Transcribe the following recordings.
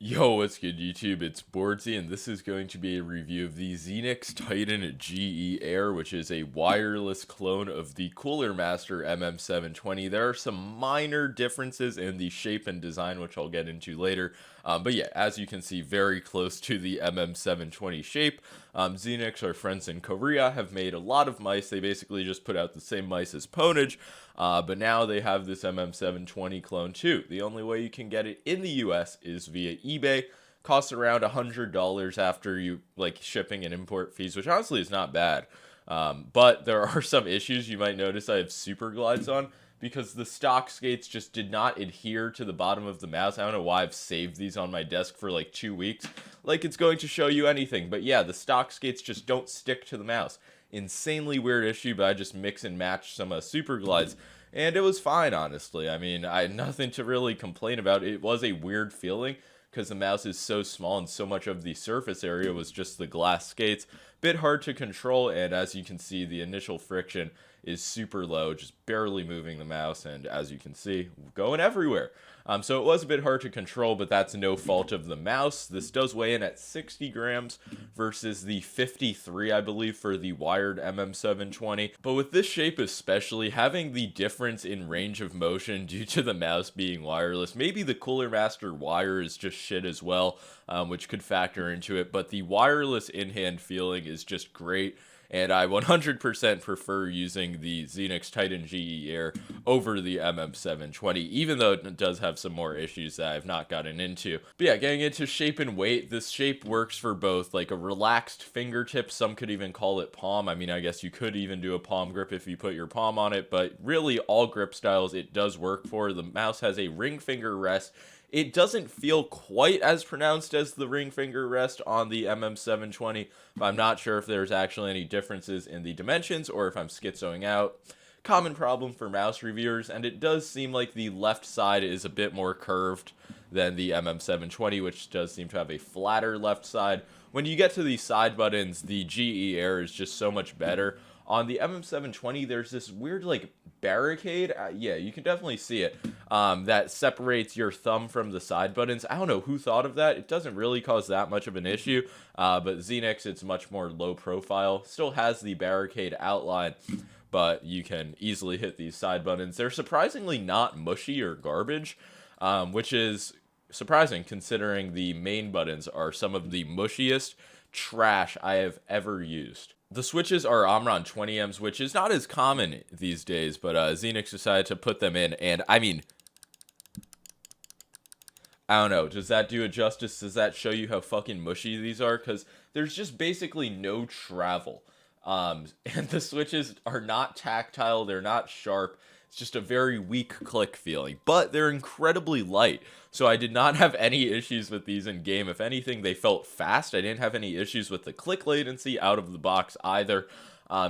Yo, what's good YouTube? It's boardzy, and this is going to be a review of the Xenics Titan GE Air, which is a wireless clone of the Cooler Master MM720. There are some minor differences in the shape and design, which I'll get into later. But yeah, as you can see, very close to the MM720 shape. Xenics, our friends in Korea, have made a lot of mice. They basically just put out the same mice as Ponage, but now they have this MM720 clone too. The only way you can get it in the US is via eBay. Costs around $100 after you shipping and import fees, which honestly is not bad. But there are some issues. You might notice I have super glides on because the stock skates just did not adhere to the bottom of the mouse. I don't know why I've saved these on my desk for like 2 weeks. Like it's going to show you anything. But yeah, the stock skates just don't stick to the mouse. Insanely weird issue, but I just mix and match some super glides. And it was fine, honestly. I mean, I had nothing to really complain about. It was a weird feeling because the mouse is so small and so much of the surface area was just the glass skates. Bit hard to control, and as you can see, the initial friction is super low, just barely moving the mouse, and as you can see, going everywhere. So it was a bit hard to control, but that's no fault of the mouse. This does weigh in at 60 grams versus the 53, I believe, for the wired MM720. But with this shape especially, having the difference in range of motion due to the mouse being wireless, maybe the Cooler Master wire is just shit as well, which could factor into it, but the wireless in-hand feeling is just great. And I 100% prefer using the Xenics Titan GE Air over the MM720, even though it does have some more issues that I've not gotten into. But yeah, getting into shape and weight, this shape works for both like a relaxed fingertip, some could even call it palm. I mean, I guess you could even do a palm grip if you put your palm on it, but really all grip styles it does work for. The mouse has a ring finger rest. It doesn't feel quite as pronounced as the ring finger rest on the MM720, but I'm not sure if there's actually any differences in the dimensions or if I'm schizoing out. Common problem for mouse reviewers, and it does seem like the left side is a bit more curved than the MM720, which does seem to have a flatter left side. When you get to the side buttons, the GE Air is just so much better. On the MM720, there's this weird, barricade. Yeah, you can definitely see it. That separates your thumb from the side buttons. I don't know who thought of that. It doesn't really cause that much of an issue. But Xenics, it's much more low profile. Still has the barricade outline, but you can easily hit these side buttons. They're surprisingly not mushy or garbage, which is surprising considering the main buttons are some of the mushiest trash I have ever used. The switches are Omron 20Ms, which is not as common these days, but Xenics decided to put them in, and I mean, I don't know, does that do it justice? Does that show you how fucking mushy these are? Because there's just basically no travel. And the switches are not tactile, they're not sharp. It's just a very weak click feeling, but they're incredibly light. So I did not have any issues with these in game. If anything, they felt fast. I didn't have any issues with the click latency out of the box either.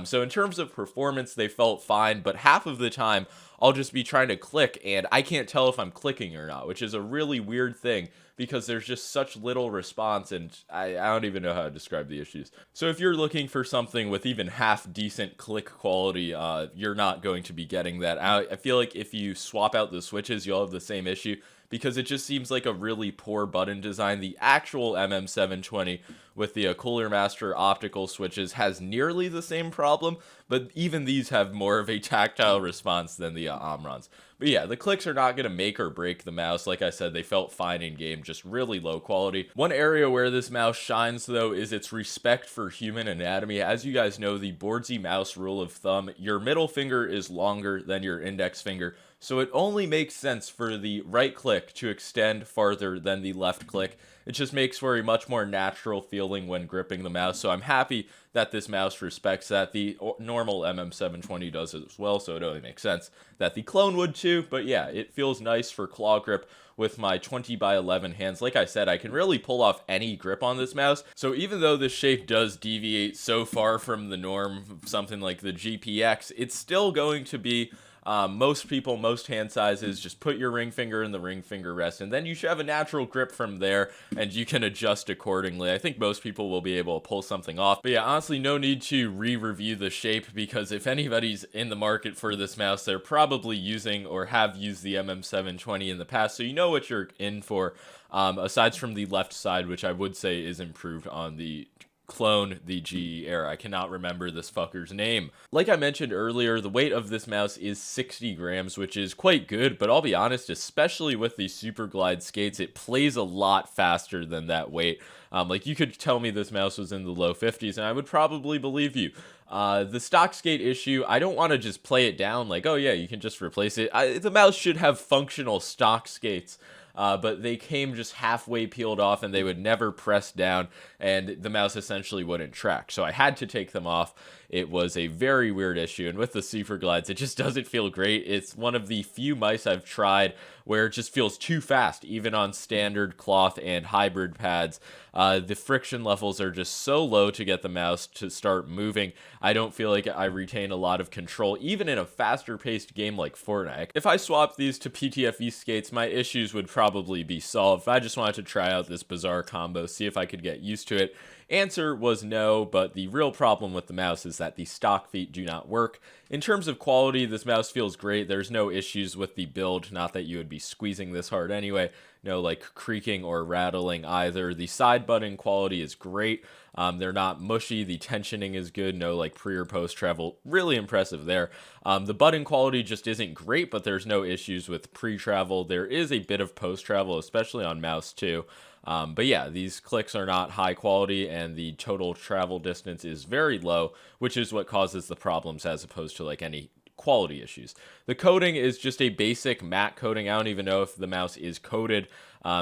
So in terms of performance, they felt fine, but half of the time I'll just be trying to click and I can't tell if I'm clicking or not, which is a really weird thing because there's just such little response, and I don't even know how to describe the issues. So if you're looking for something with even half decent click quality, you're not going to be getting that. I feel like if you swap out the switches, you'll have the same issue, because it just seems like a really poor button design. The actual MM720 with the Cooler Master optical switches has nearly the same problem, but even these have more of a tactile response than the Omrons. But yeah, the clicks are not going to make or break the mouse. Like I said, they felt fine in game, just really low quality. One area where this mouse shines, though, is its respect for human anatomy. As you guys know, the boardzy mouse rule of thumb, your middle finger is longer than your index finger, so it only makes sense for the right click to extend farther than the left click. It just makes for a much more natural feeling when gripping the mouse, so I'm happy that this mouse respects that. The normal MM720 does as well, so it only makes sense that the clone would too. But yeah, it feels nice for claw grip with my 20x11 hands. Like I said, I can really pull off any grip on this mouse, so even though this shape does deviate so far from the norm, something like the GPX, it's still going to be Most people, most hand sizes, just put your ring finger in the ring finger rest, and then you should have a natural grip from there, and you can adjust accordingly. I think most people will be able to pull something off. But yeah, honestly, no need to re-review the shape, because if anybody's in the market for this mouse, they're probably using or have used the MM720 in the past, so you know what you're in for. Aside from the left side, which I would say is improved on the clone, the GE Air. I cannot remember this fucker's name. Like I mentioned earlier, the weight of this mouse is 60 grams, which is quite good, but I'll be honest, especially with the Super Glide skates, it plays a lot faster than that weight. Like, you could tell me this mouse was in the low 50s, and I would probably believe you. The stock skate issue, I don't want to just play it down like, oh yeah, you can just replace it. The mouse should have functional stock skates. But they came just halfway peeled off, and they would never press down, and the mouse essentially wouldn't track. So I had to take them off. It was a very weird issue, and with the Super Glides, it just doesn't feel great. It's one of the few mice I've tried where it just feels too fast, even on standard cloth and hybrid pads. The friction levels are just so low to get the mouse to start moving. I don't feel like I retain a lot of control, even in a faster paced game like Fortnite. If I swapped these to PTFE skates, my issues would probably be solved. I just wanted to try out this bizarre combo, see if I could get used to it. Answer was no, but the real problem with the mouse is that the stock feet do not work. In terms of quality, this mouse feels great. There's no issues with the build, not that you would be squeezing this hard anyway. No like creaking or rattling either. The side button quality is great. They're not mushy. The tensioning is good. No like pre or post travel. Really impressive there. The button quality just isn't great, but there's no issues with pre-travel. There is a bit of post-travel, especially on mouse 2. But yeah, these clicks are not high quality, and the total travel distance is very low, which is what causes the problems as opposed to like any quality issues. The coating is just a basic matte coating. I don't even know if the mouse is coated.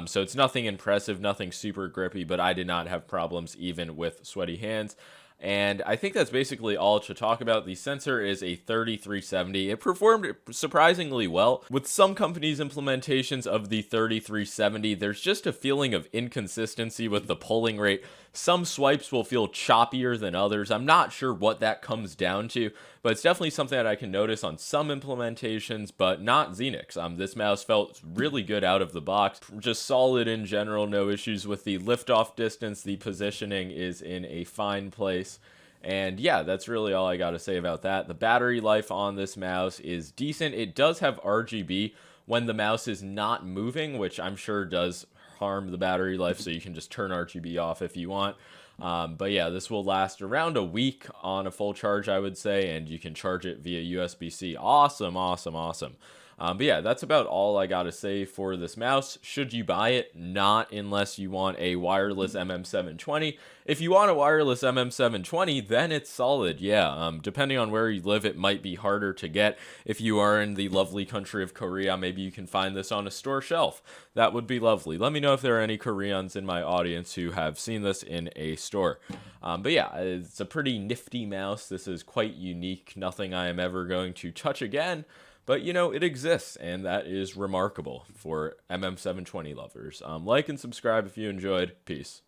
So it's nothing impressive, nothing super grippy, but I did not have problems even with sweaty hands. And I think that's basically all to talk about. The sensor is a 3370. It performed surprisingly well. With some companies' implementations of the 3370, there's just a feeling of inconsistency with the pulling rate. Some swipes will feel choppier than others. I'm not sure what that comes down to, but it's definitely something that I can notice on some implementations, but not Xenics. This mouse felt really good out of the box. Just solid in general, no issues with the liftoff distance. The positioning is in a fine place. And yeah, that's really all I got to say about that. The battery life on this mouse is decent. It does have RGB when the mouse is not moving, which I'm sure does harm the battery life, so you can just turn RGB off if you want. But yeah, this will last around a week on a full charge, I would say, and you can charge it via USB-C. Awesome, awesome, awesome. But yeah, that's about all I gotta say for this mouse. Should you buy it? Not unless you want a wireless MM720. If you want a wireless MM720, then it's solid. Yeah, depending on where you live, it might be harder to get. If you are in the lovely country of Korea, maybe you can find this on a store shelf. That would be lovely. Let me know if there are any Koreans in my audience who have seen this in a store. But yeah, it's a pretty nifty mouse. This is quite unique. Nothing I am ever going to touch again. But, you know, it exists, and that is remarkable for MM720 lovers. Like and subscribe if you enjoyed. Peace.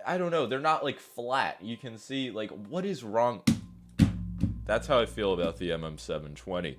I don't know. They're not, like, flat. You can see, like, what is wrong? That's how I feel about the MM720.